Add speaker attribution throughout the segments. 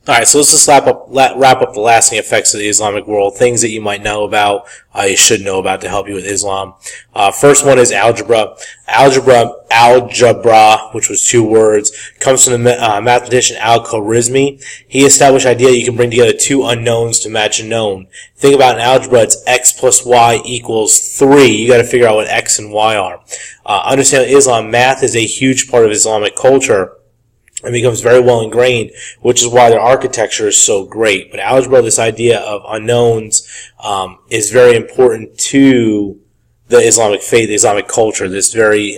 Speaker 1: Alright, so let's just wrap up the lasting effects of the Islamic world, things that you might know about, you should know about to help you with Islam. First one is algebra. Algebra, which was 2 words, comes from the mathematician Al-Khwarizmi. He established the idea that you can bring together 2 unknowns to match a known. Think about in algebra, it's x plus y equals 3. You gotta figure out what x and y are. Understand Islam, math is a huge part of Islamic culture. It becomes very well ingrained, which is why their architecture is so great. But algebra, this idea of unknowns, is very important to the Islamic faith, the Islamic culture, this very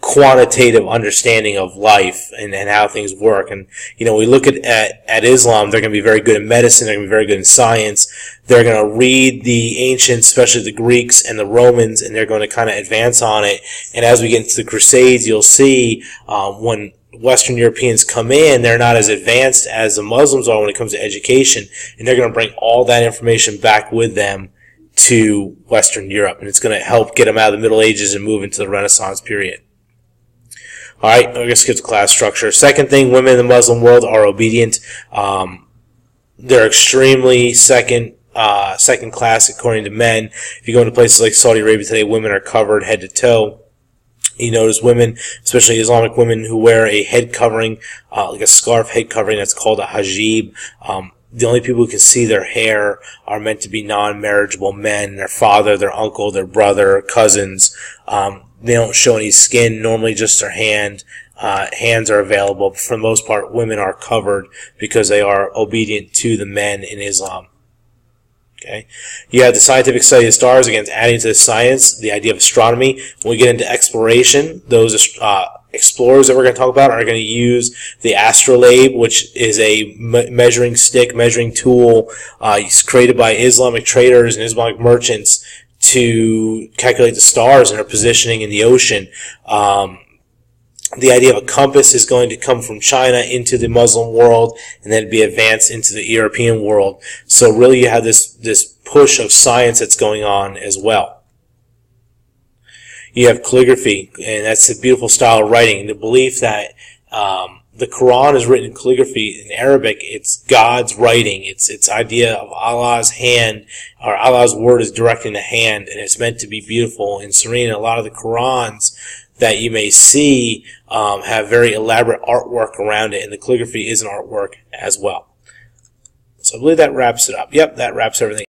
Speaker 1: quantitative understanding of life and how things work. And, you know, we look at Islam, they're going to be very good in medicine, they're going to be very good in science. They're going to read the ancients, especially the Greeks and the Romans, and they're going to kind of advance on it. And as we get into the Crusades, you'll see when Western Europeans come in, they're not as advanced as the Muslims are when it comes to education, and they're going to bring all that information back with them to Western Europe, and it's going to help get them out of the Middle Ages and move into the Renaissance period. Alright, I'm going to skip the class structure. Second thing, women in the Muslim world are obedient. They're extremely second class according to men. If you go into places like Saudi Arabia today, women are covered head to toe. You notice women, especially Islamic women, who wear a head covering, like a scarf head covering that's called a hijab. The only people who can see their hair are meant to be non-marriageable men, their father, their uncle, their brother, cousins. They don't show any skin, normally just their hand. Hands are available. But for the most part, women are covered because they are obedient to the men in Islam. Okay. You have the scientific study of stars, again, adding to the science, the idea of astronomy. When we get into exploration, those explorers that we're going to talk about are going to use the astrolabe, which is a measuring stick, measuring tool created by Islamic traders and Islamic merchants to calculate the stars and their positioning in the ocean. The idea of a compass is going to come from China into the Muslim world and then be advanced into the European world. So really you have this push of science that's going on as well. You have calligraphy, and that's a beautiful style of writing. The belief that the Quran is written in calligraphy in Arabic, it's God's writing. It's idea of Allah's hand, or Allah's word is directing the hand, and it's meant to be beautiful and serene. A lot of the Qurans that you may see have very elaborate artwork around it, and the calligraphy is an artwork as well. So I believe that wraps it up. Yep, that wraps everything.